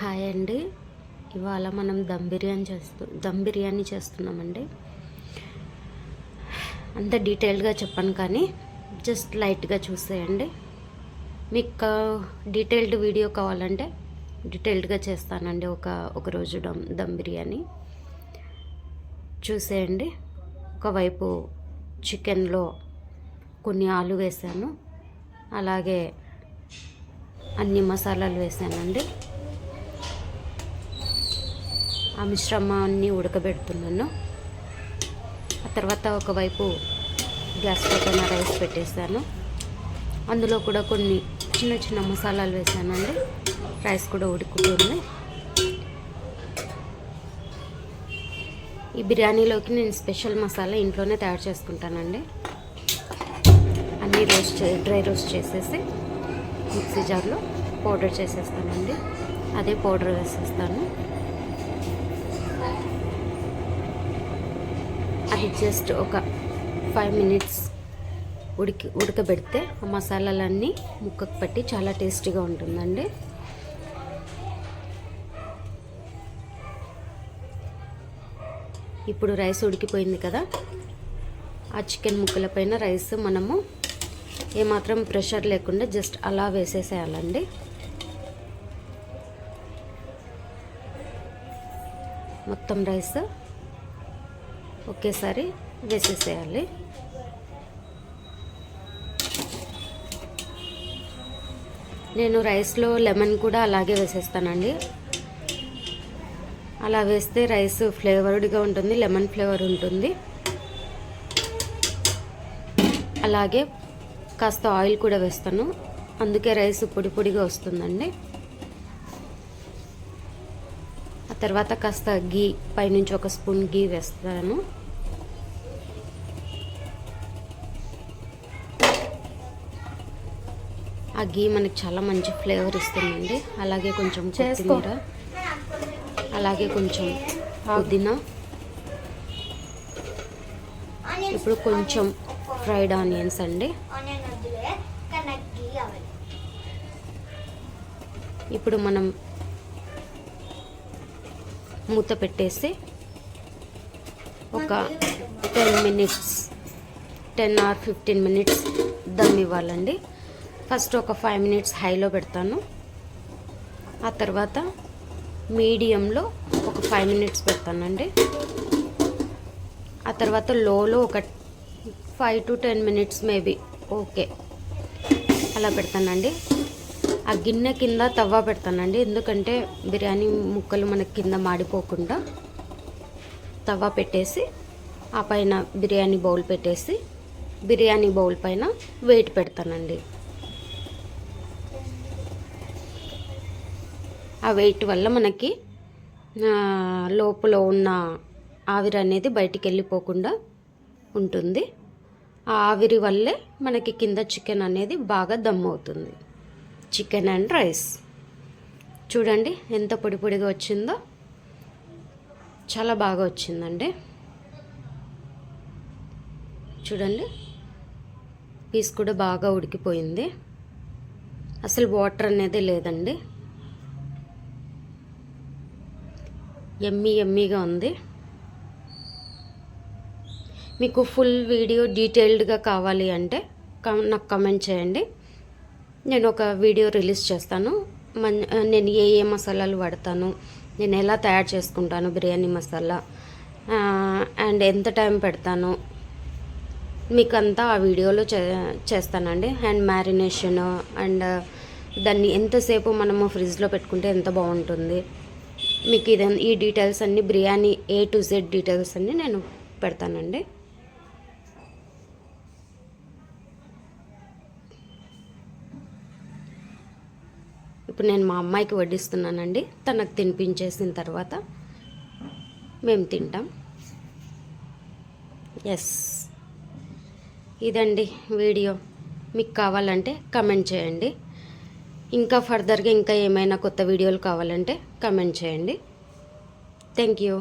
Hi అండి. ఇవాళ మనం దమ్ బిర్యానీ చేస్తున్నామండి. అంత డీటెయిల్డ్గా చెప్పను, కానీ జస్ట్ లైట్గా చూసేయండి. మీకు డీటెయిల్డ్ వీడియో కావాలంటే డీటెయిల్డ్గా చేస్తానండి. ఒక రోజు దమ్ బిర్యానీ చూసేయండి. ఒకవైపు చికెన్లో కొన్ని ఆలు వేసాను, అలాగే అన్ని మసాలాలు వేసానండి. ఆ మిశ్రమాన్ని ఉడకబెడుతున్నాను. ఆ తర్వాత ఒకవైపు గ్యాస్ పైన రైస్ పెట్టేసాను. అందులో కూడా కొన్ని చిన్న చిన్న మసాలాలు వేసానండి. రైస్ కూడా ఉడుకుతుంది. ఈ బిర్యానీలోకి నేను స్పెషల్ మసాలా ఇంట్లోనే తయారు చేసుకుంటానండి. అన్నీ డ్రై రోస్ట్ చేసేసి మిక్సీ జార్లో పౌడర్ చేసేస్తానండి. అదే పౌడర్ వేసేస్తాను. అది జస్ట్ ఒక 5 మినిట్స్ ఉడకబెడితే ఆ మసాలాలన్నీ ముక్కకు పట్టి చాలా టేస్టీగా ఉంటుందండి. ఇప్పుడు రైస్ ఉడికిపోయింది కదా, ఆ చికెన్ ముక్కల పైన రైస్ మనము ఏమాత్రం ప్రెషర్ లేకుండా జస్ట్ అలా వేసేసేయాలండి. మొత్తం రైస్ ఒకేసారి వేసేసేయాలి. నేను రైస్లో లెమన్ కూడా అలాగే వేసేస్తానండి. అలా వేస్తే రైస్ ఫ్లేవర్డ్గా ఉంటుంది, లెమన్ ఫ్లేవర్ ఉంటుంది. అలాగే కాస్త ఆయిల్ కూడా వేస్తాను, అందుకే రైస్ పొడి పొడిగా వస్తుందండి. ఆ తర్వాత కాస్త గీ పైనుంచి ఒక స్పూన్ గీ వేస్తాను. ఆ గీ మనకి చాలా మంచి ఫ్లేవర్ ఇస్తుందండి. అలాగే కొంచెం కొత్తిమీర, అలాగే కొంచెం పుదీనా, ఇప్పుడు కొంచెం ఫ్రైడ్ ఆనియన్స్ అండి. ఇప్పుడు మనం మూత పెట్టేసి ఒక 10 or 15 మినిట్స్ దమ్ ఇవ్వాలండి. ఫస్ట్ ఒక 5 మినిట్స్ హైలో పెడతాను. ఆ తర్వాత మీడియంలో ఒక 5 మినిట్స్ పెడతానండి. ఆ తర్వాత లోలో ఒక 5 to 10 మినిట్స్ మేబీ ఓకే అలా పెడతానండి. ఆ గిన్నె కింద తవ్వ పెడతానండి, ఎందుకంటే బిర్యానీ ముక్కలు మనకి కింద మాడిపోకుండా. తవ్వ పెట్టేసి ఆ పైన బిర్యానీ బౌల్ పెట్టేసి బిర్యానీ బౌల్ పైన వెయిట్ పెడతానండి. ఆ వెయిట్ వల్ల మనకి లోపల ఉన్న ఆవిరి అనేది బయటికి వెళ్ళిపోకుండా ఉంటుంది. ఆ ఆవిరి వల్లే మనకి కింద చికెన్ అనేది బాగా దమ్ అవుతుంది. చికెన్ అండ్ రైస్ చూడండి ఎంత పొడి పొడిగా వచ్చిందో, చాలా బాగా వచ్చిందండి. చూడండి పీస్ కూడా బాగా ఉడికిపోయింది, అసలు వాటర్ అనేది లేదండి. ఎమ్మీగా ఉంది. మీకు ఫుల్ వీడియో డీటెయిల్డ్గా కావాలి అంటే నాకు కమెంట్ చేయండి. నేను ఒక వీడియో రిలీజ్ చేస్తాను. నేను ఏ మసాలాలు వాడతాను, నేను ఎలా తయారు చేసుకుంటాను బిర్యానీ మసాలా, అండ్ ఎంత టైం పెడతాను, మీకు అంతా ఆ వీడియోలో చేస్తానండి. అండ్ మ్యారినేషన్ అండ్ దాన్ని ఎంతసేపు మనము ఫ్రిడ్జ్లో పెట్టుకుంటే ఎంత బాగుంటుంది, మీకు ఈ డీటెయిల్స్ అన్నీ biryani A to Z details అన్నీ నేను పెడతానండి. ఇప్పుడు నేను మా అమ్మాయికి వడ్డిస్తున్నానండి. తనకు తినిపించేసిన తర్వాత మేము తింటాం. ఎస్, ఇదండి వీడియో. మీకు కావాలంటే కమెంట్ చేయండి. ఇంకా ఫర్దర్గా ఇంకా ఏమైనా కొత్త వీడియోలు కావాలంటే కమెంట్ చేయండి. Thank you.